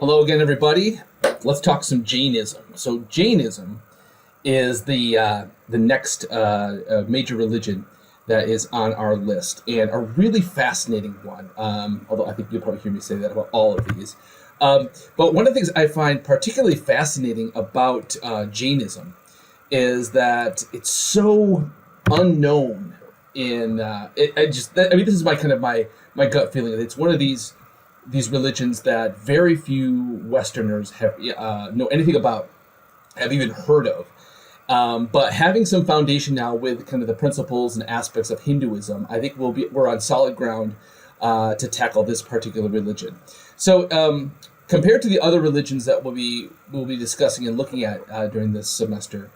Hello again, everybody. Let's talk some Jainism. So Jainism is the next major religion that is on our list, and a really fascinating one. Although I think you'll probably hear me say that about all of these. But one of the things I find particularly fascinating about Jainism is that it's so unknown. This is my gut feeling. It's one of these religions that very few Westerners have know anything about, have even heard of. But having some foundation now with kind of the principles and aspects of Hinduism, I think we're on solid ground to tackle this particular religion. So compared to the other religions that we'll be discussing and looking at during this semester,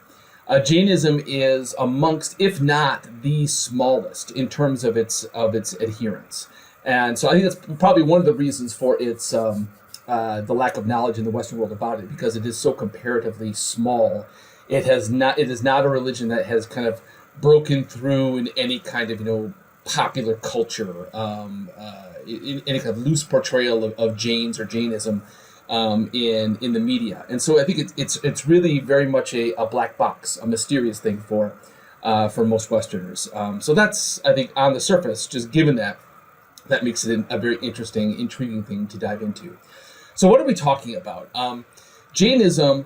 Jainism is amongst, if not the smallest, in terms of its adherents. And so I think that's probably one of the reasons for its the lack of knowledge in the Western world about it, because it is so comparatively small. It is not a religion that has kind of broken through in any kind of popular culture, in any kind of loose portrayal of Jains or Jainism in the media. And so I think it's really very much a black box, a mysterious thing for most Westerners. So that's, I think, on the surface, just given that makes it a very interesting, intriguing thing to dive into. So what are we talking about? Jainism,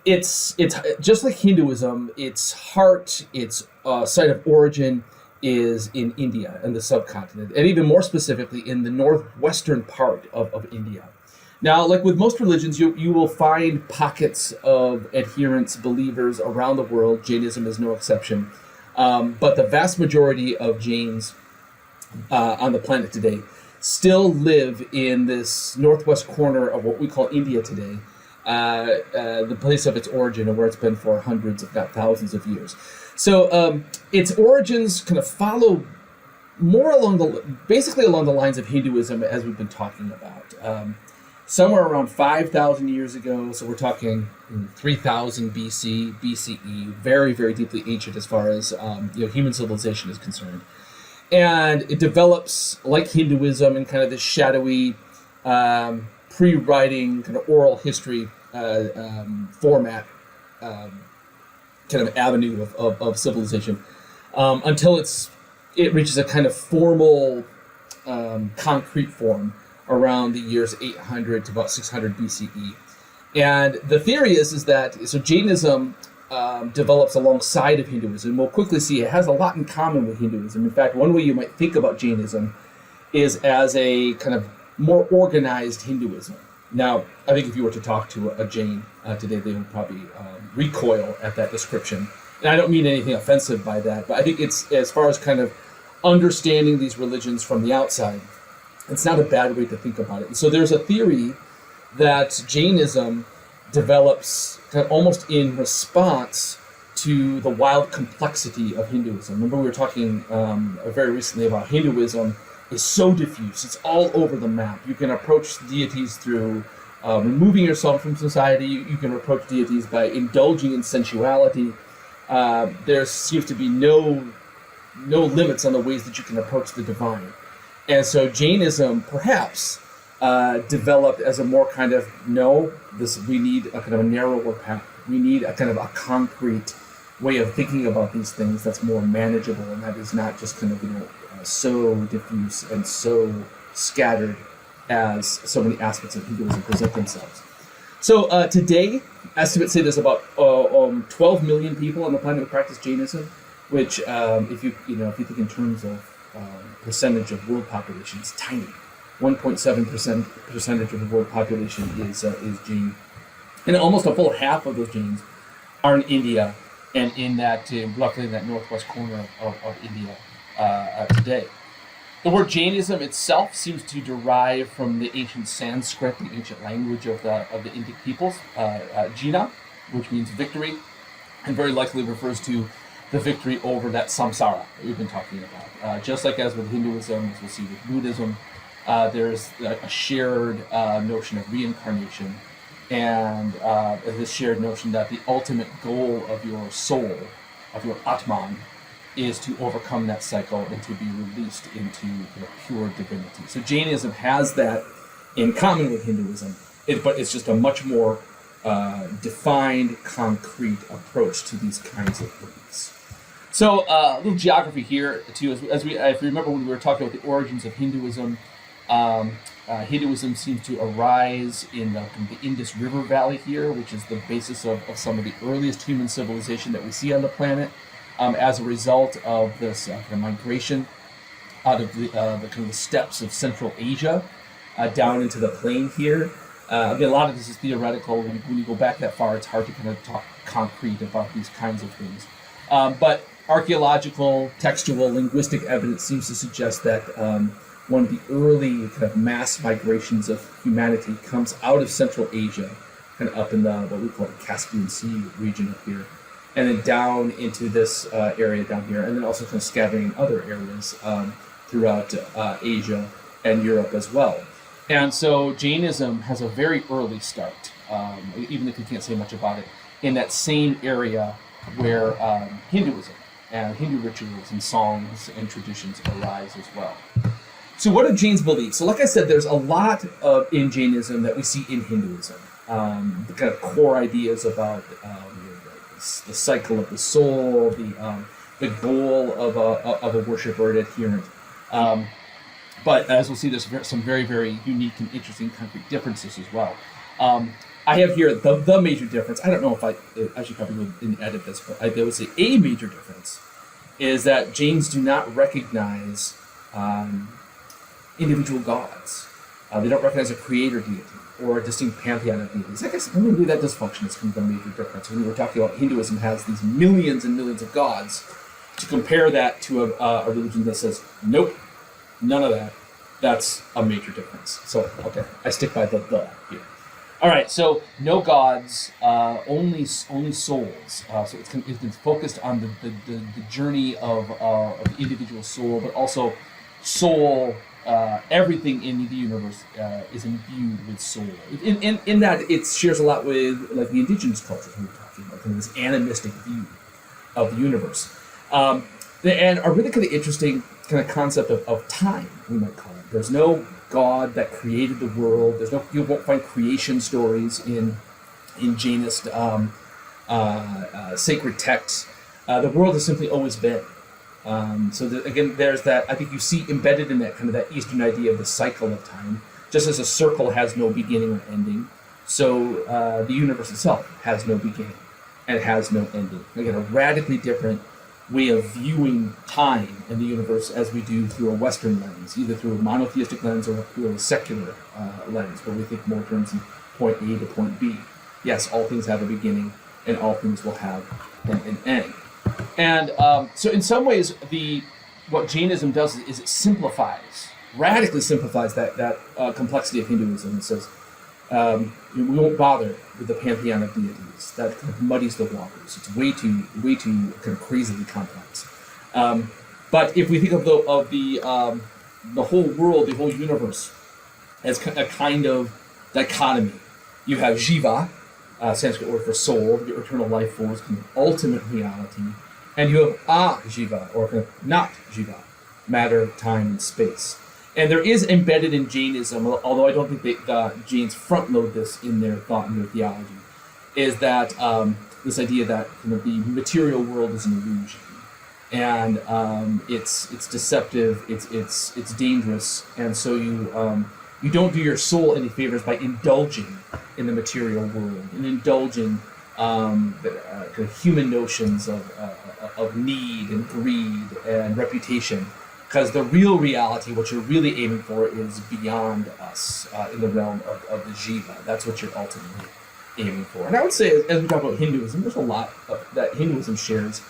it's just like Hinduism. Its heart, its site of origin is in India and the subcontinent, and even more specifically in the northwestern part of India. Now, like with most religions, you will find pockets of adherents, believers around the world. Jainism is no exception. But the vast majority of Jains on the planet today still live in this northwest corner of what we call India today, the place of its origin and where it's been for hundreds, if not thousands of years. So its origins kind of follow more along the lines of Hinduism, as we've been talking about. Somewhere around 5,000 years ago, so we're talking 3,000 BCE, very, very deeply ancient as far as human civilization is concerned. And it develops, like Hinduism, in kind of this shadowy, pre-writing, kind of oral history format, kind of avenue of civilization, until it reaches a kind of formal, concrete form around the years 800 to about 600 BCE. And the theory is that Jainism develops alongside of Hinduism. We'll quickly see it has a lot in common with Hinduism. In fact, one way you might think about Jainism is as a kind of more organized Hinduism. Now, I think if you were to talk to a Jain today, they would probably recoil at that description. And I don't mean anything offensive by that, but I think it's, as far as kind of understanding these religions from the outside, it's not a bad way to think about it. And so there's a theory that Jainism develops kind of almost in response to the wild complexity of Hinduism. Remember, we were talking very recently about Hinduism is so diffuse. It's all over the map. You can approach deities through removing yourself from society. You can approach deities by indulging in sensuality. There seems to be no limits on the ways that you can approach the divine. And so Jainism, perhaps, developed as a more kind of, we need a kind of a narrower path. We need a kind of a concrete way of thinking about these things that's more manageable, and that is not just kind of, so diffuse and so scattered as so many aspects of Hinduism present themselves. So today, estimates say there's about 12 million people on the planet who practice Jainism, which, if you think in terms of percentage of world population, is tiny. 1.7% percentage of the world population is Jain, and almost a full half of those Jains are in India, and in that roughly in that northwest corner of India today. The word Jainism itself seems to derive from the ancient Sanskrit, the ancient language of the Indic peoples, Jina, which means victory, and very likely refers to the victory over that samsara that we've been talking about. Just like as with Hinduism, as we'll see with Buddhism, there's a shared notion of reincarnation, and this shared notion that the ultimate goal of your soul, of your Atman, is to overcome that cycle and to be released into pure divinity. So Jainism has that in common with Hinduism, but it's just a much more defined, concrete approach to these kinds of beliefs. So a little geography here too. If you remember when we were talking about the origins of Hinduism, Hinduism seems to arise in the Indus River Valley here, which is the basis of some of the earliest human civilization that we see on the planet, as a result of this kind of migration out of the kind of the steppes of Central Asia down into the plain here. Again, a lot of this is theoretical. When you go back that far, it's hard to kind of talk concrete about these kinds of things. But archaeological, textual, linguistic evidence seems to suggest that one of the early kind of mass migrations of humanity comes out of Central Asia, kind of up in the what we call the Caspian Sea region up here, and then down into this area down here, and then also kind of scattering in other areas throughout Asia and Europe as well. And so Jainism has a very early start, even if you can't say much about it, in that same area where Hinduism and Hindu rituals and songs and traditions arise as well. So what do Jains believe? So like I said, there's a lot in Jainism that we see in Hinduism. The kind of core ideas about the cycle of the soul, the goal of a worshiper and adherent. But as we'll see, there's some very, very unique and interesting concrete differences as well. I have here the major difference. I don't know if I should probably go and edit this, but I would say a major difference is that Jains do not recognize individual gods. They don't recognize a creator deity or a distinct pantheon of deities. I guess maybe that does function as kind of a major difference. When we were talking about Hinduism has these millions and millions of gods, to compare that to a religion that says, nope, none of that, that's a major difference. So, okay, I stick by the here. All right, so no gods, only souls. So it's been focused on the journey of the individual soul, but also soul. Everything in the universe is imbued with soul. In that, it shares a lot with like the indigenous cultures we were talking about, kind of this animistic view of the universe, and a really kind of interesting kind of concept of time, we might call it. There's no God that created the world. You won't find creation stories in Jainist sacred texts. The world has simply always been. Again, there's that. I think you see embedded in that kind of that Eastern idea of the cycle of time. Just as a circle has no beginning or ending, so the universe itself has no beginning and has no ending. Again, a radically different way of viewing time in the universe as we do through a Western lens, either through a monotheistic lens or through a secular lens, where we think more in terms of point A to point B. Yes, all things have a beginning, and all things will have an end. And so in some ways, what Jainism does is it radically simplifies that complexity of Hinduism. It says, we won't bother with the pantheon of deities. That kind of muddies the waters. It's way too kind of crazily complex. But if we think of the whole world, the whole universe, as a kind of dichotomy, you have Jiva, Sanskrit word for soul, the eternal life force, kind of ultimate reality, and you have Jiva, or kind of not Jiva, matter, time, and space. And there is embedded in Jainism, although I don't think the Jains front load this in their thought and their theology, is that this idea that kind of the material world is an illusion, and it's deceptive, it's dangerous, and so you don't do your soul any favors by indulging in the material world and indulging kind of human notions of need and greed and reputation. Because the real reality, what you're really aiming for, is beyond us in the realm of the Jiva. That's what you're ultimately aiming for. And I would say, as we talk about Hinduism, there's a lot that Hinduism shares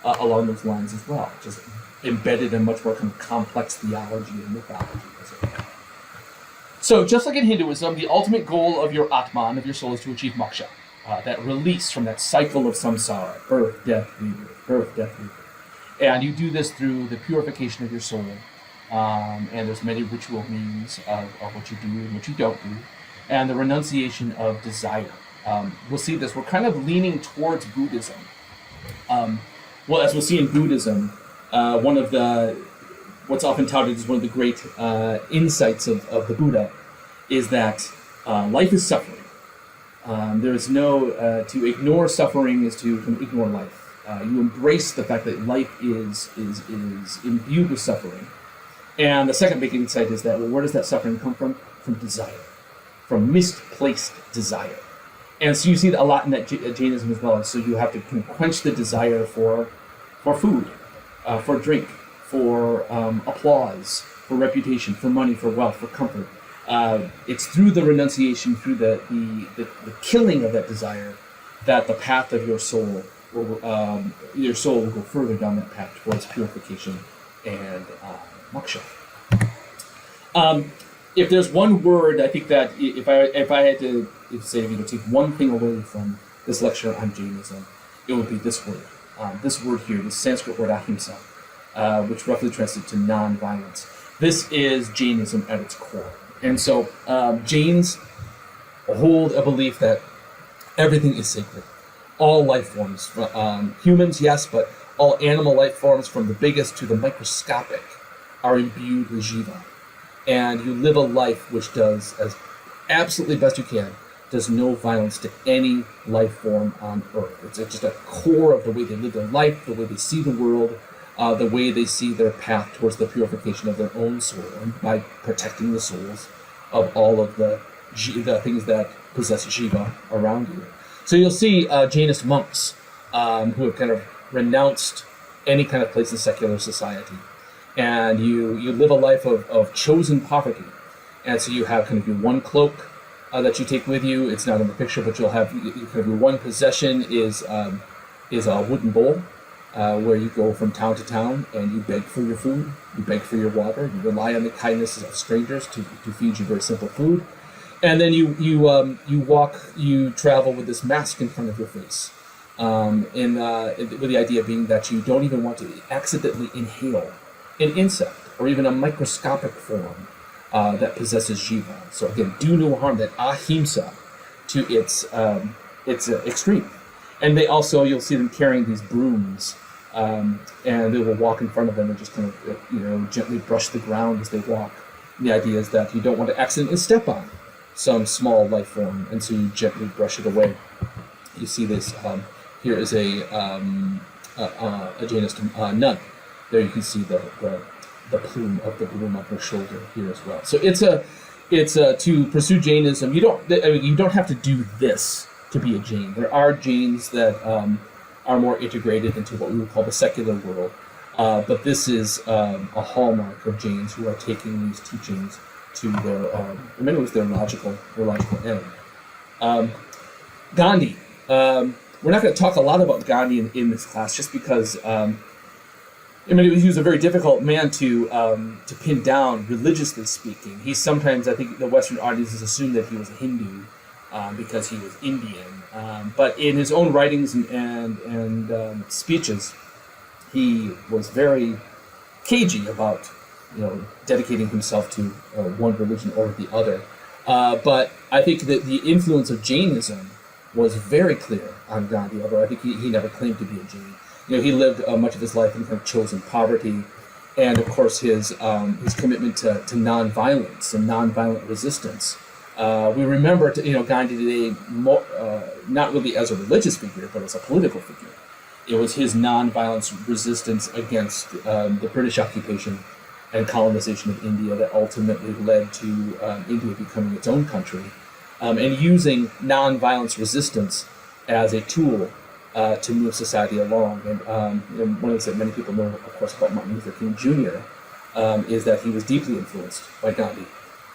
along those lines as well, just embedded in much more kind of complex theology and mythology. So just like in Hinduism, the ultimate goal of your Atman, of your soul, is to achieve moksha, that release from that cycle of samsara, birth, death, rebirth, birth, death, rebirth. And you do this through the purification of your soul. And there's many ritual means of what you do and what you don't do. And the renunciation of desire. We'll see this. We're kind of leaning towards Buddhism. Well, as we'll see in Buddhism, what's often touted as one of the great insights of the Buddha is that life is suffering. There is no to ignore suffering is to ignore life. You embrace the fact that life is imbued with suffering. And the second big insight is that, well, where does that suffering come from? From desire, from misplaced desire. And so you see that a lot in that Jainism as well. So you have to quench the desire for food, for drink, for applause, for reputation, for money, for wealth, for comfort. It's through the renunciation, through the killing of that desire, that the path of your soul will go further down that path towards purification and moksha. If there's one word, I think that if I had to say to take one thing away from this lecture on Jainism, it would be this word. This word here, this Sanskrit word ahimsa, which roughly translates to non-violence. This is Jainism at its core. And so Jains hold a belief that everything is sacred. All life forms, humans, yes, but all animal life forms from the biggest to the microscopic are imbued with jiva. And you live a life which does, as absolutely best you can, does no violence to any life form on earth. It's just a core of the way they live their life, the way they see the world, the way they see their path towards the purification of their own soul, and by protecting the souls of all of the things that possess jiva around you. So you'll see Jainist monks who have kind of renounced any kind of place in secular society. And you live a life of chosen poverty. And so you have kind of your one cloak that you take with you. It's not in the picture, but you'll have kind of your one possession is a wooden bowl where you go from town to town and you beg for your food, you beg for your water, you rely on the kindness of strangers to feed you very simple food. And then you travel with this mask in front of your face. With the idea being that you don't even want to accidentally inhale an insect or even a microscopic form that possesses jiva. So again, do no harm, that ahimsa to its extreme. And you'll see them carrying these brooms, and they will walk in front of them and just kind of gently brush the ground as they walk. And the idea is that you don't want to accidentally step on some small life form, and so you gently brush it away. You see this. Here is a Jainist nun. There you can see the plume of the broom on her shoulder here as well. So it's to pursue Jainism. You don't have to do this to be a Jain. There are Jains that are more integrated into what we would call the secular world, but this is a hallmark of Jains who are taking these teachings to their, in many ways, their logical end. Gandhi. We're not going to talk a lot about Gandhi in this class, just because he was a very difficult man to pin down, religiously speaking. He sometimes, I think, the Western audiences assumed that he was a Hindu because he was Indian. But in his own writings and speeches, he was very cagey about dedicating himself to one religion or the other. But I think that the influence of Jainism was very clear on Gandhi, although I think he never claimed to be a Jain. He lived much of his life in kind of chosen poverty, and of course his commitment to nonviolence and nonviolent resistance. We remember Gandhi today not really as a religious figure, but as a political figure. It was his nonviolence resistance against the British occupation and colonization of India that ultimately led to India becoming its own country, and using nonviolence resistance as a tool to move society along. And one of the things that many people know, of course, about Martin Luther King Jr. Is that he was deeply influenced by Gandhi,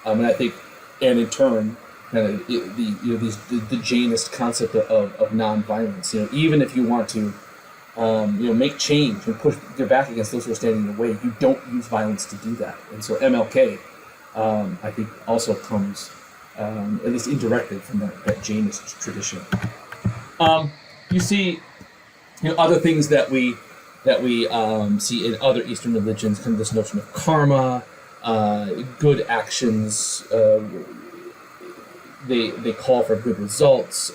and I think, and in turn, kind of the Jainist concept of nonviolence. Even if you want to, make change and push your back against those who are standing in the way, you don't use violence to do that. And so MLK, I think, also comes at least indirectly from that Jainist tradition. You see, other things that we see in other Eastern religions, kind of this notion of karma, good actions. They call for good results,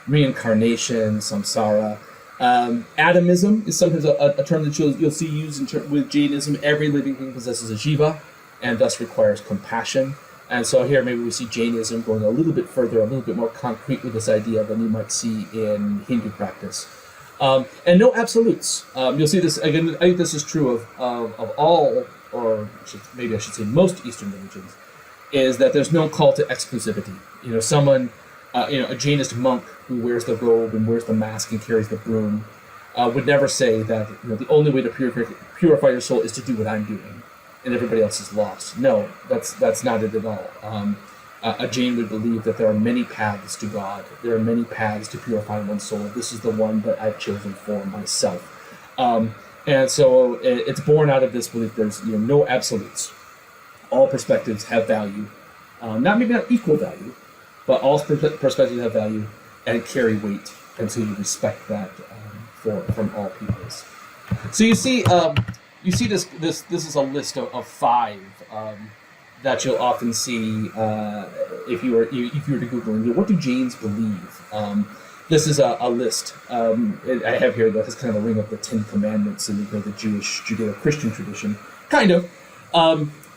reincarnation, samsara. Atomism is sometimes a term that you'll see used with Jainism. Every living thing possesses a jiva, and thus requires compassion. And so here maybe we see Jainism going a little bit further, a little bit more concrete with this idea than you might see in Hindu practice. And no absolutes. You'll see this, again, I think this is true of all, or maybe I should say most Eastern religions, is that there's no call to exclusivity. Someone, a Jainist monk who wears the robe and wears the mask and carries the broom would never say that the only way to purify your soul is to do what I'm doing, and everybody else is lost. No, that's not it at all. A Jain would believe that there are many paths to God. There are many paths to purify one's soul. This is the one that I've chosen for myself. And so it's born out of this belief. There's no absolutes. All perspectives have value. Maybe not equal value, but all perspectives have value and carry weight. And so you respect that from all peoples. So you see this. This is a list of 5. That you'll often see if you were to Google, what do Jains believe? This is a list I have here that has kind of a ring of the 10 Commandments in the Jewish Judeo-Christian tradition, kind of.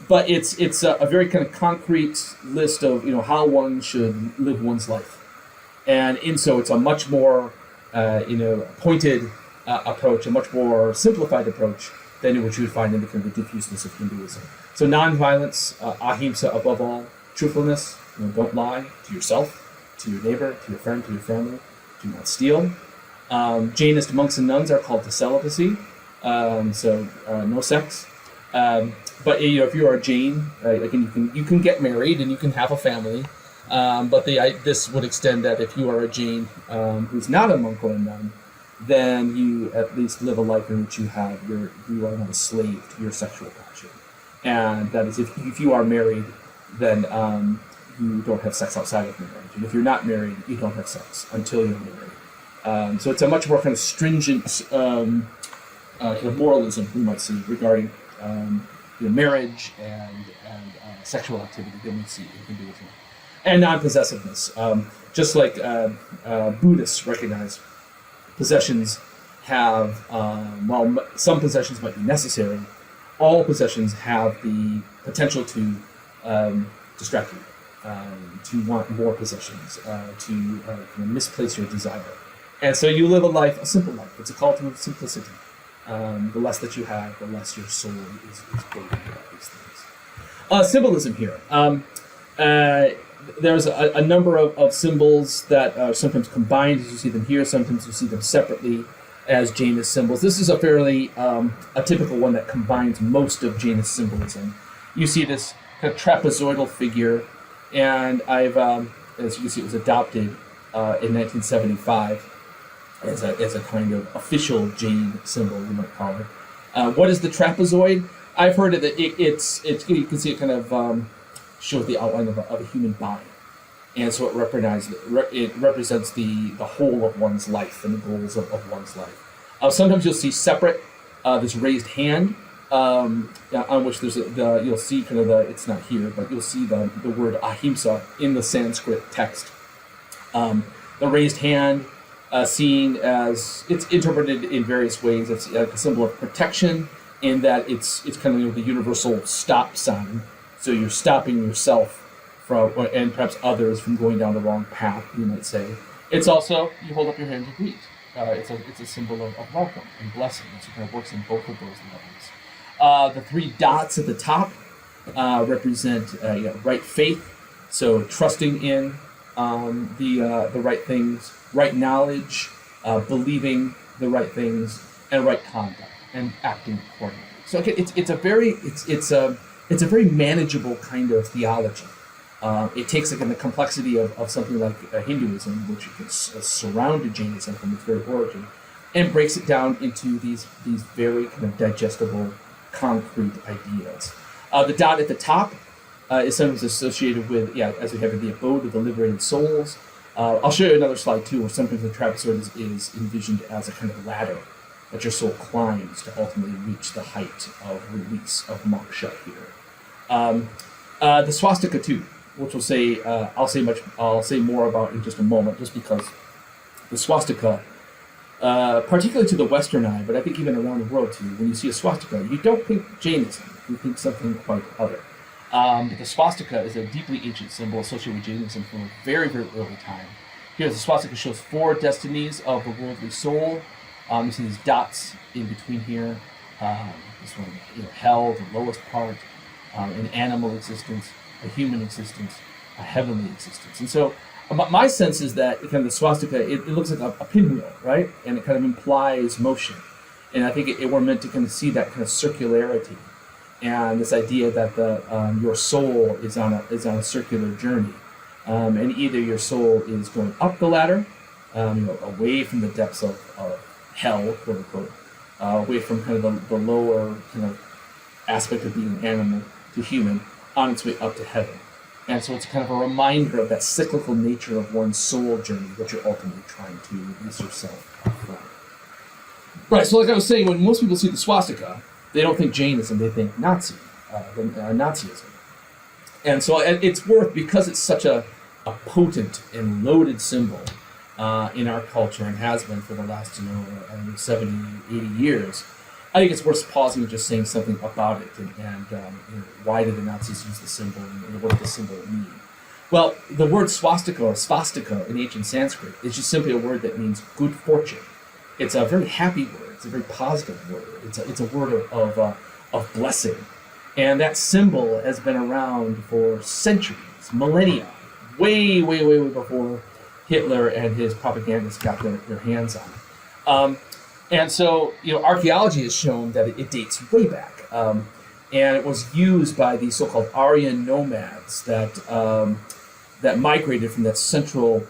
But it's a very kind of concrete list of how one should live one's life, and so it's a much more pointed approach, a much more simplified approach than what you would find in the kind of diffuseness of Hinduism. So non-violence, ahimsa above all, truthfulness, don't lie to yourself, to your neighbor, to your friend, to your family, do not steal. Jainist monks and nuns are called to celibacy, so no sex. But if you are a Jain, again, you can get married and you can have a family, but this would extend that if you are a Jain who's not a monk or a nun, then you at least live a life in which you are not a slave to your sexual passion. And that is, if you are married, then you don't have sex outside of marriage. And if you're not married, you don't have sex until you're married. So it's a much more kind of stringent kind of moralism, we might see, regarding marriage and sexual activity than we see in Hinduism. And non-possessiveness. Just like Buddhists recognize possessions have, while some possessions might be necessary, all possessions have the potential to distract you, to want more possessions, to misplace your desire. And so you live a simple life. It's a call to simplicity. The less that you have, the less your soul is burdened about these things. Symbolism here. There's a number of symbols that are sometimes combined as you see them here, sometimes you see them separately as Jainist symbols. This is a fairly a typical one that combines most of Jainist symbolism. You see this kind of trapezoidal figure, and as you can see, it was adopted in 1975 as a kind of official Jain symbol, you might call it. What is the trapezoid? I've heard of it. It's you can see it kind of shows the outline of a human body, and so it represents the whole of one's life and the goals of one's life. Sometimes you'll see separate this raised hand on which there's you'll see kind of it's not here, but you'll see the word ahimsa in the Sanskrit text. The raised hand seen as, it's interpreted in various ways. It's a symbol of protection in that it's kind of the universal stop sign. So you're stopping yourself from, and perhaps others from going down the wrong path, you might say. It's also, you hold up your hand to greet. It's a symbol of welcome and blessing. So it kind of works in both of those levels. The 3 dots at the top represent right faith, so trusting in the right things, right knowledge, believing the right things, and right conduct, and acting accordingly. So again, it's a very manageable kind of theology. It takes again the complexity of something like Hinduism, which has surrounded Jainism from its very origin, and breaks it down into these very kind of digestible, concrete ideas. The dot at the top is sometimes associated with, as we have in the abode of the liberated souls. I'll show you another slide too, where sometimes the trapezoid is envisioned as a kind of ladder that your soul climbs to ultimately reach the height of release, of moksha here. The swastika too, which we'll say, I'll say more about in just a moment, just because the swastika, particularly to the Western eye, but I think even around the world too, when you see a swastika, you don't think Jainism, you think something quite other. But the swastika is a deeply ancient symbol associated with Jainism from a very, very early time. Here, the swastika shows 4 destinies of the worldly soul. You see these dots in between here. This one, hell, the lowest part, an animal existence, a human existence, a heavenly existence. And so my sense is that kind of the swastika, it looks like a pinwheel, right? And it kind of implies motion. And I think we're meant to kind of see that kind of circularity and this idea that your soul is on a circular journey. And either your soul is going up the ladder, away from the depths of hell, quote unquote, away from kind of the lower kind of aspect of being an animal to human, on its way up to heaven. And so it's kind of a reminder of that cyclical nature of one's soul journey that you're ultimately trying to release yourself from. Right, so like I was saying, when most people see the swastika, they don't think Jainism, they think Nazism. And so it's worth, because it's such a potent and loaded symbol in our culture and has been for the last 70, 80 years, I think it's worth pausing and just saying something about it and why did the Nazis use the symbol and what did the symbol mean? Well, the word swastika or svastika in ancient Sanskrit is just simply a word that means good fortune. It's a very happy word. It's a very positive word. It's a word of blessing. And that symbol has been around for centuries, millennia, way, way, way, way before Hitler and his propagandists got their hands on it. And so, archaeology has shown that it dates way back. And it was used by these so-called Aryan nomads that migrated from that Central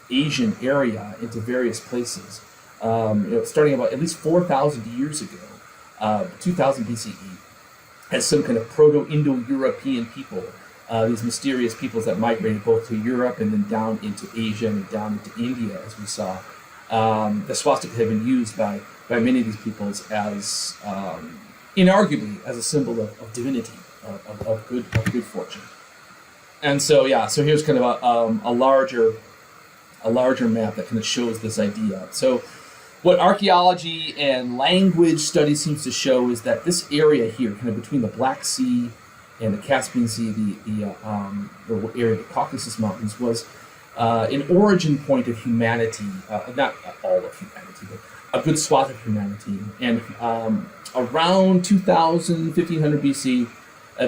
Asian area into various places, starting about at least 4,000 years ago, 2000 BCE, as some kind of Proto-Indo-European people, these mysterious peoples that migrated both to Europe and then down into Asia and down into India, as we saw. The swastika had been used by many of these peoples as, inarguably, as a symbol of divinity, of good fortune. And so here's kind of a larger map that kind of shows this idea. So what archaeology and language study seems to show is that this area here, kind of between the Black Sea and the Caspian Sea, the area of the Caucasus Mountains, was an origin point of humanity, not all of humanity, but a good swath of humanity. And around 2000, 1500 BC,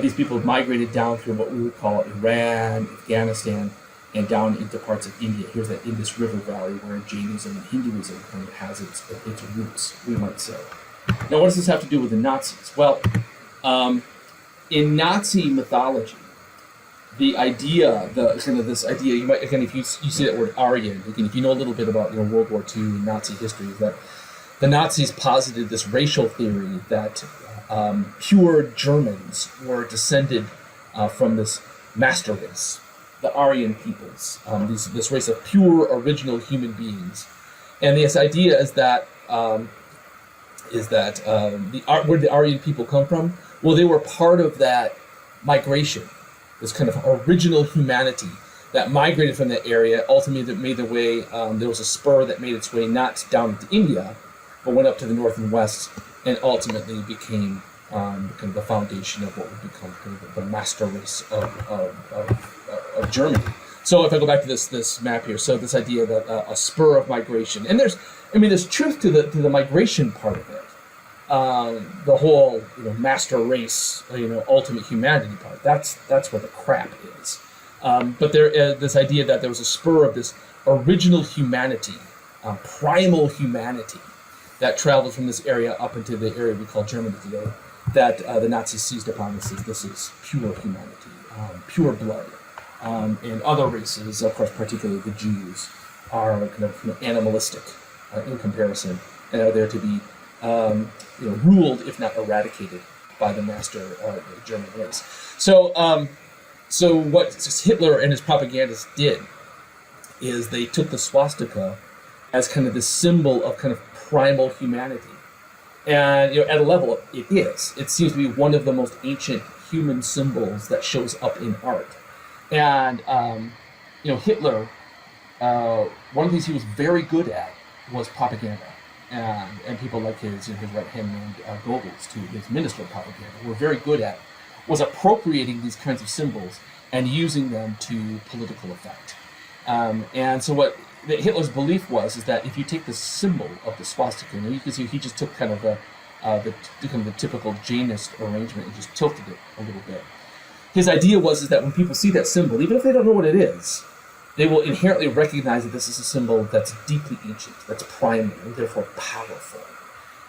these people have migrated down through what we would call Iran, Afghanistan, and down into parts of India. Here's that Indus River Valley where Jainism and Hinduism kind of has its roots, we might say. Now, what does this have to do with the Nazis? Well, in Nazi mythology, the idea, this idea, you might, again, if you see that word Aryan, again, if you know a little bit about World War II and Nazi history, is that the Nazis posited this racial theory that pure Germans were descended from this master race, the Aryan peoples, this race of pure original human beings. And this idea is that where did the Aryan people come from? Well, they were part of that migration, this kind of original humanity that migrated from that area, ultimately that made their way, there was a spur that made its way not down into India, but went up to the north and west, and ultimately became kind of the foundation of what would become kind of the master race of Germany. So if I go back to this map here, so this idea that a spur of migration, and there's truth to the migration part of it. The whole master race, ultimate humanity part. That's where the crap is. But there this idea that there was a spur of this original humanity, primal humanity, that traveled from this area up into the area we call Germany today, that the Nazis seized upon. This is pure humanity, pure blood. And other races, of course, particularly the Jews, are kind of animalistic in comparison, and are there to be ruled, if not eradicated, by the master German race. So what Hitler and his propagandists did is they took the swastika as kind of the symbol of kind of primal humanity. And at a level, it is. It seems to be one of the most ancient human symbols that shows up in art. And Hitler, one of the things he was very good at was propaganda. And people like his right hand man Goebbels, too, his minister of propaganda, were very good at was appropriating these kinds of symbols and using them to political effect. And so what Hitler's belief was is that if you take the symbol of the swastika, and you can see he just took kind of the typical Jainist arrangement and just tilted it a little bit. His idea was is that when people see that symbol, even if they don't know what it is, they will inherently recognize that this is a symbol that's deeply ancient, that's primal, and therefore powerful.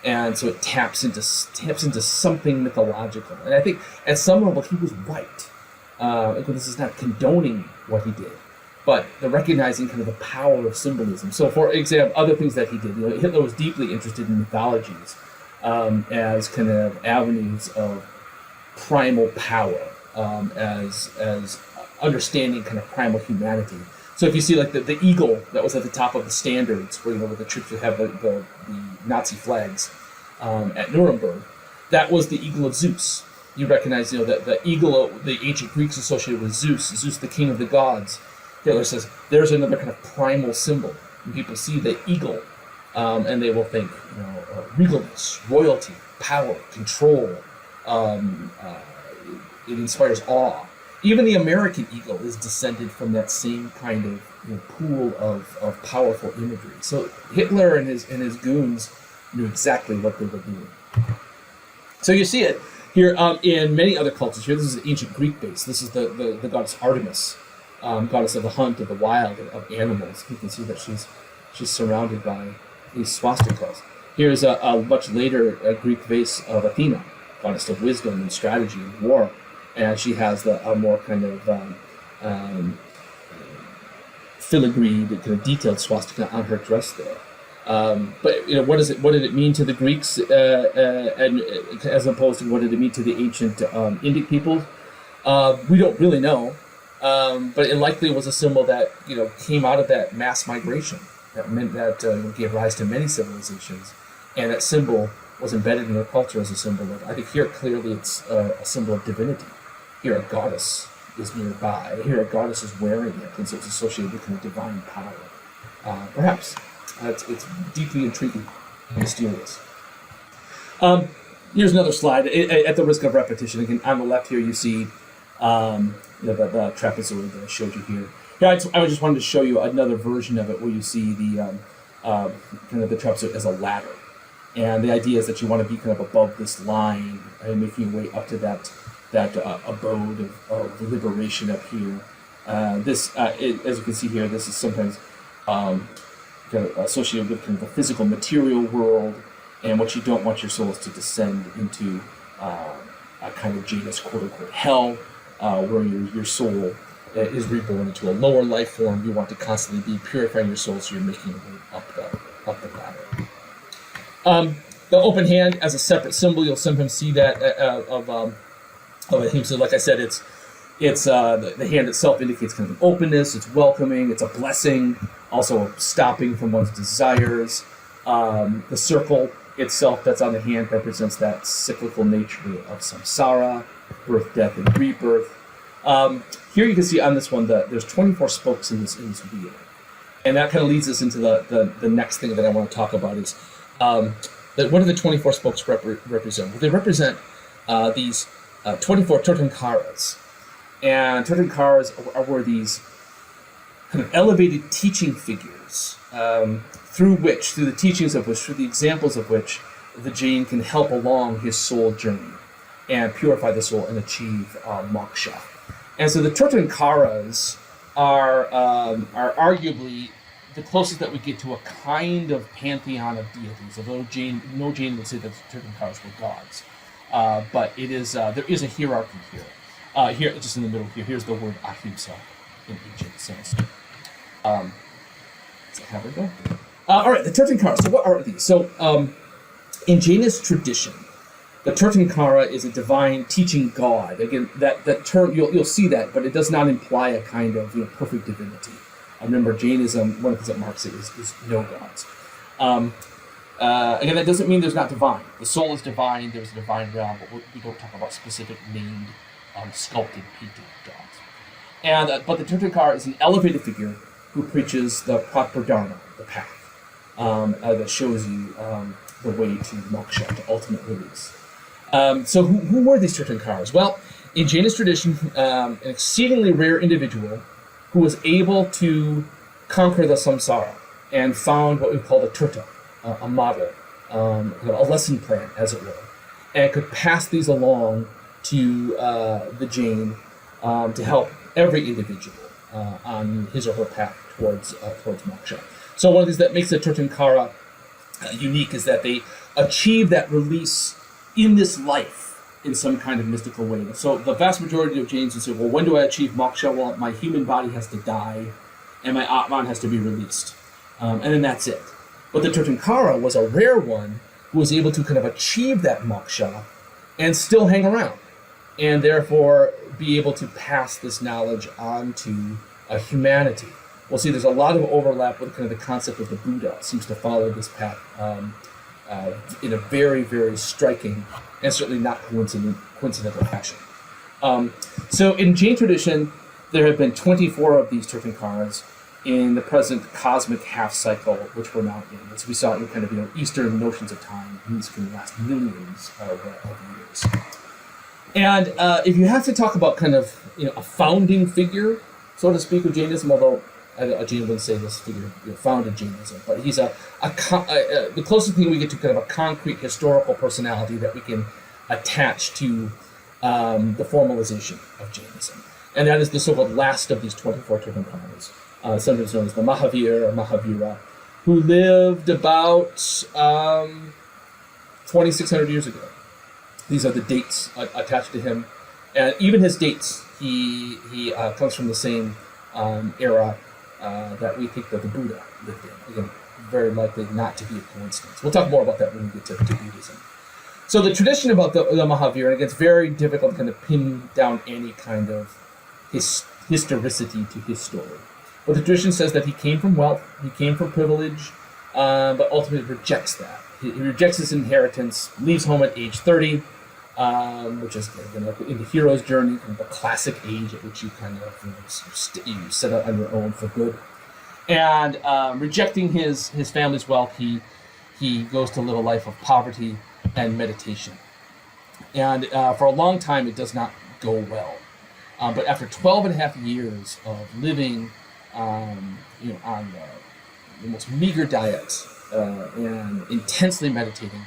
And so it taps into something mythological. And I think at some level he was right. This is not condoning what he did, but the recognizing kind of the power of symbolism. So, for example, other things that he did, Hitler was deeply interested in mythologies as kind of avenues of primal power, as understanding kind of primal humanity. So if you see like the eagle that was at the top of the standards, where where the troops would have the Nazi flags at Nuremberg, that was the eagle of Zeus. You recognize that the eagle the ancient Greeks associated with Zeus, the king of the gods. Hitler says there's another kind of primal symbol. And people see the eagle, and they will think regalness, royalty, power, control. It inspires awe. Even the American eagle is descended from that same kind of pool of powerful imagery. So Hitler and his goons knew exactly what they were doing. So you see it here in many other cultures. Here, this is ancient Greek base. This is the goddess Artemis, goddess of the hunt, of the wild, of animals. You can see that she's surrounded by these swastikas. Here's a much later Greek vase of Athena, goddess of wisdom and strategy and war. And she has a more kind of filigreed, kind of detailed swastika on her dress there. But what did it mean to the Greeks, and as opposed to what did it mean to the ancient Indic peoples? We don't really know, but it likely was a symbol that came out of that mass migration that meant that gave rise to many civilizations, and that symbol was embedded in their culture as a symbol of. I think here clearly it's a symbol of divinity. Here a goddess is nearby. Here a goddess is wearing it, and so it's associated with kind of divine power. Perhaps it's deeply intriguing and mysterious. Here's another slide. At the risk of repetition, again, on the left here you see the trapezoid that I showed you here. I just wanted to show you another version of it where you see the kind of the trapezoid as a ladder, and the idea is that you want to be kind of above this line and making your way up to that abode of liberation up here. As you can see here, this is sometimes kind of associated with kind of the physical material world, and what you don't want your soul is to descend into a kind of Jainist quote-unquote hell, where your soul is reborn into a lower life form. You want to constantly be purifying your soul, so you're making your way up the ladder. The open hand as a separate symbol, you'll sometimes see that of Ahimsa. Like I said, it's the hand itself indicates kind of an openness. It's welcoming. It's a blessing. Also a stopping from one's desires. The circle itself that's on the hand represents that cyclical nature of samsara, birth, death, and rebirth. Here you can see on this one that there's 24 spokes in this wheel, and that kind of leads us into the next thing that I want to talk about is that what do the 24 spokes represent? Well, they represent these 24 Tirthankaras. And Tirthankaras were these kind of elevated teaching figures through the teachings of which, through the examples of which, the Jain can help along his soul journey and purify the soul and achieve moksha. And so the Tirthankaras are arguably the closest that we get to a kind of pantheon of deities, although no Jain would say that the Tirthankaras were gods. But it is there is a hierarchy here. Here, just in the middle here, here's the word Ahimsa in ancient Sanskrit. So how we go? All right, the Tirthankaras. So what are these? So in Jainist tradition, the Tirthankara is a divine teaching god. Again, that term you'll see that, but it does not imply a kind of perfect divinity. Remember, Jainism, one of the things that marks it is no gods. Again, that doesn't mean there's not divine. The soul is divine. There's a divine realm, but we don't talk about specific named, sculpted, painted gods. And but the Tirthankara is an elevated figure who preaches the proper dharma, the path, that shows you the way to moksha, to ultimate release. So who were these Tirthankaras? Well, in Jainist tradition, an exceedingly rare individual who was able to conquer the samsara and found what we call the Tirtha, a model, a lesson plan, as it were, and could pass these along to the Jain to help every individual on his or her path towards moksha. So one of the things that makes the Tirthankara unique is that they achieve that release in this life in some kind of mystical way. So the vast majority of Jains would say, well, when do I achieve moksha? Well, my human body has to die and my Atman has to be released. And then that's it. But the Tirthankara was a rare one who was able to kind of achieve that moksha and still hang around, and therefore be able to pass this knowledge on to humanity. Well, see, there's a lot of overlap with kind of the concept of the Buddha. It seems to follow this path in a very, very striking and certainly not coincidental fashion. So in Jain tradition, there have been 24 of these Tirthankaras in the present cosmic half cycle, which we're now in. As we saw in kind of Eastern notions of time, these can last millions of years. And if you have to talk about kind of a founding figure, so to speak, of Jainism, although a Jain wouldn't say this figure founded Jainism, but he's the closest thing we get to kind of a concrete historical personality that we can attach to the formalization of Jainism. And that is the so-called last of these 24 Tirthankaras, sometimes known as the Mahavir or Mahavira, who lived about 2,600 years ago. These are the dates attached to him. And even his dates, he comes from the same era that we think that the Buddha lived in. Again, very likely not to be a coincidence. We'll talk more about that when we get to Buddhism. So the tradition about the Mahavir, and it gets very difficult to kind of pin down any kind of historicity to his story. But the tradition says that he came from wealth, he came from privilege, but ultimately rejects that. He rejects his inheritance, leaves home at age 30, which is in the hero's journey, kind of the classic age at which you kind of you set out on your own for good. And rejecting his family's wealth, he goes to live a life of poverty and meditation. And for a long time, it does not go well. But after 12 and a half years of living on the most meager diet and intensely meditating,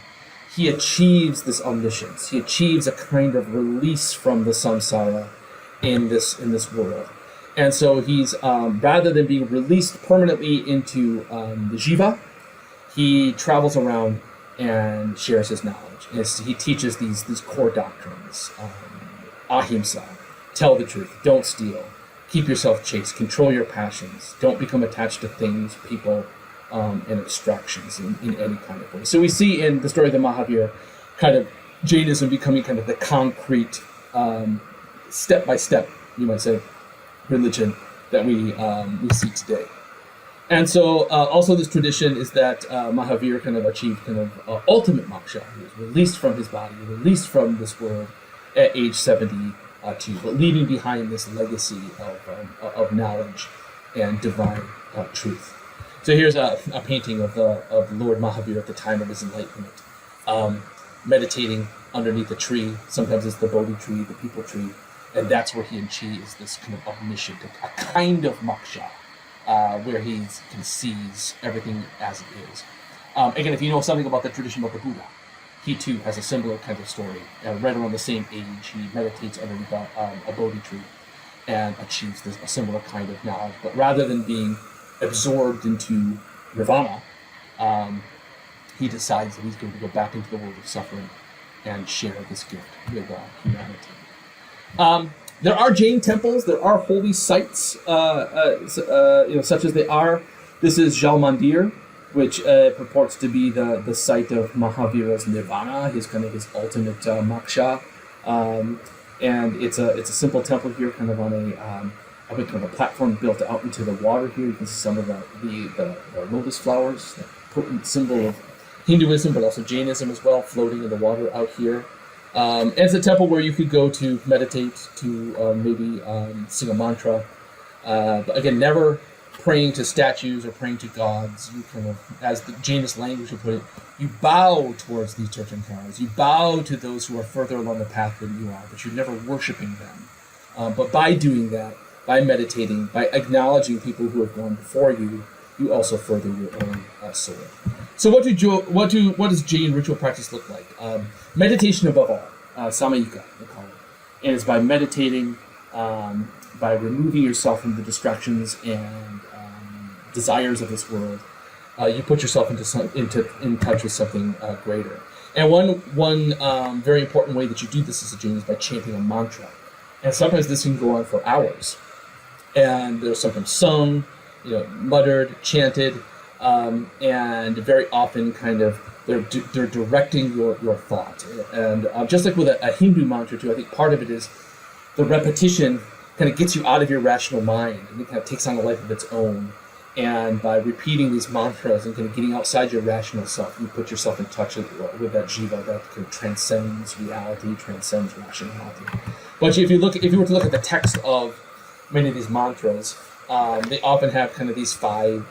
he achieves this omniscience. He achieves a kind of release from the samsara in this world. And so he's, rather than being released permanently into the jiva, he travels around and shares his knowledge. And he teaches these core doctrines, ahimsa, tell the truth, don't steal, keep yourself chaste, control your passions, don't become attached to things, people, and abstractions in any kind of way. So we see in the story of the Mahavir kind of Jainism becoming kind of the concrete, step-by-step, you might say, religion that we see today. And so also this tradition is that Mahavir kind of achieved kind of ultimate moksha. He was released from his body, released from this world at age 72, but leaving behind this legacy of knowledge and divine truth. So here's a painting of Lord Mahavir at the time of his enlightenment, meditating underneath a tree. Sometimes it's the Bodhi tree, the people tree, and that's where he achieves this kind of omniscient, a kind of moksha, where he sees everything as it is. Again, if you know something about the tradition of the Buddha, he too has a similar kind of story. Right around the same age, he meditates underneath a Bodhi tree and achieves a similar kind of knowledge. But rather than being absorbed into nirvana, he decides that he's going to go back into the world of suffering and share this gift with humanity. There are Jain temples, there are holy sites, such as they are. This is Jal Mandir, which purports to be the site of Mahavira's nirvana, his ultimate moksha, and it's a simple temple here, kind of on a platform built out into the water here. You can see some of the lotus flowers, the potent symbol of Hinduism, but also Jainism as well, floating in the water out here. And it's a temple where you could go to meditate, to maybe sing a mantra. But again, never praying to statues or praying to gods. You kind of, as the Jainist language would put it, you bow towards these Tirthankaras. You bow to those who are further along the path than you are, but you're never worshiping them. But by doing that, by meditating, by acknowledging people who have gone before you, you also further your own soul. So what does Jain ritual practice look like? Meditation above all, samayika, they call it. And it's by meditating, by removing yourself from the distractions and desires of this world. You put yourself in touch with something greater. And one very important way that you do this as a Jain is by chanting a mantra. And sometimes this can go on for hours. And they're sometimes sung, muttered, chanted, and very often kind of they're directing your thought. And just like with a Hindu mantra too, I think part of it is the repetition kind of gets you out of your rational mind, and it kind of takes on a life of its own. And by repeating these mantras and kind of getting outside your rational self, you put yourself in touch with that jiva that kind of transcends reality, transcends rationality. But if you were to look at the text of many of these mantras, they often have kind of these 5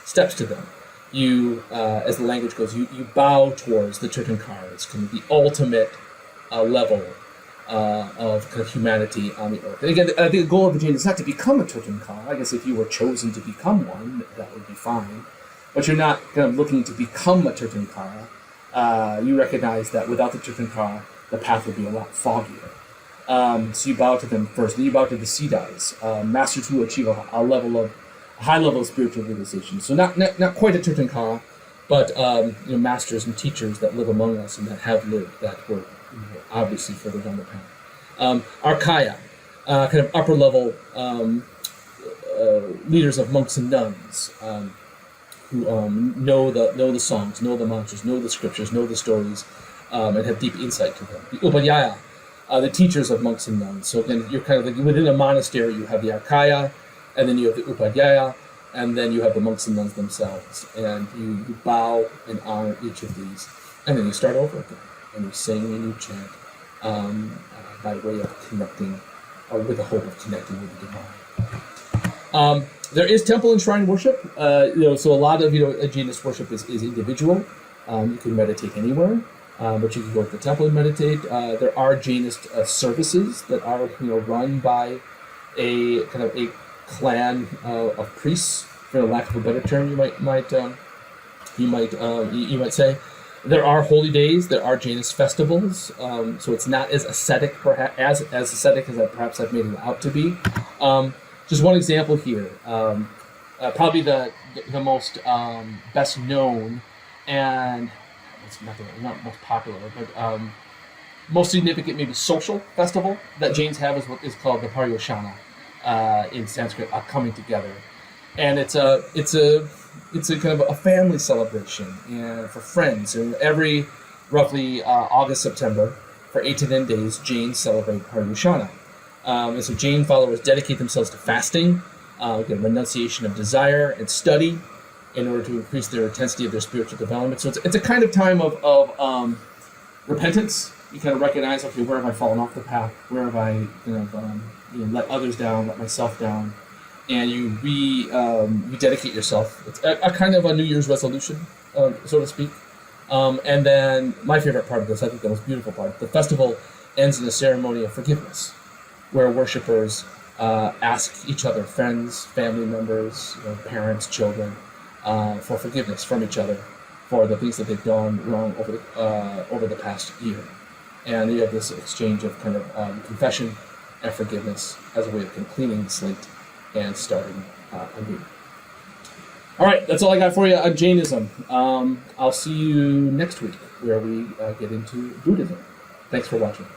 steps to them. You, as the language goes, you bow towards the Tirthankaras, kind of the ultimate level of kind of humanity on the earth. And again, I think the goal of the Jain is not to become a Tirthankara. I guess if you were chosen to become one, that would be fine. But you're not kind of looking to become a Tirthankara. You recognize that without the Tirthankara, the path would be a lot foggier. So you bow to them first. Then you bow to the Siddhis, masters who achieve a high level of spiritual realization. So not quite a Tirthankara, but masters and teachers that live among us and that have lived, that were obviously further down the path. Archaya, kind of upper level leaders of monks and nuns who know the songs, know the mantras, know the scriptures, know the stories, and have deep insight to them. The Upadhyaya, the teachers of monks and nuns. So again, you're kind of like within a monastery, you have the Archaya, and then you have the Upadhyaya, and then you have the monks and nuns themselves. And you bow and honor each of these, and then you start over again. And you sing and you chant by way of connecting, or with the hope of connecting with the divine. There is temple and shrine worship. So a lot of Jainist worship is individual. You can meditate anywhere, but you can go to the temple and meditate. There are Jainist services that are run by a kind of a clan of priests, for lack of a better term, you might say. There are holy days. There are Jainist festivals. So it's not as ascetic, perhaps as ascetic as perhaps I've made it out to be. Just one example here. Probably the most best known, and it's not most popular, but most significant, maybe social festival that Jains have is what is called the Paryoshana in Sanskrit, coming together, and it's a kind of a family celebration and for friends. And every roughly August, September, for 8 to 10 days, Jains celebrate Paryoshana. And so Jain followers dedicate themselves to fasting, renunciation of desire, and study in order to increase their intensity of their spiritual development. So it's a kind of time of repentance. You kind of recognize, okay, where have I fallen off the path? Where have I let others down, let myself down? And you dedicate yourself. It's a kind of a New Year's resolution, so to speak. And then my favorite part of this, I think the most beautiful part, the festival ends in a ceremony of forgiveness, where worshipers ask each other, friends, family members, parents, children, for forgiveness from each other for the things that they've done wrong over the past year. And you have this exchange of kind of confession and forgiveness as a way of cleaning the slate and starting anew. All right, that's all I got for you on Jainism. I'll see you next week where we get into Buddhism. Thanks for watching.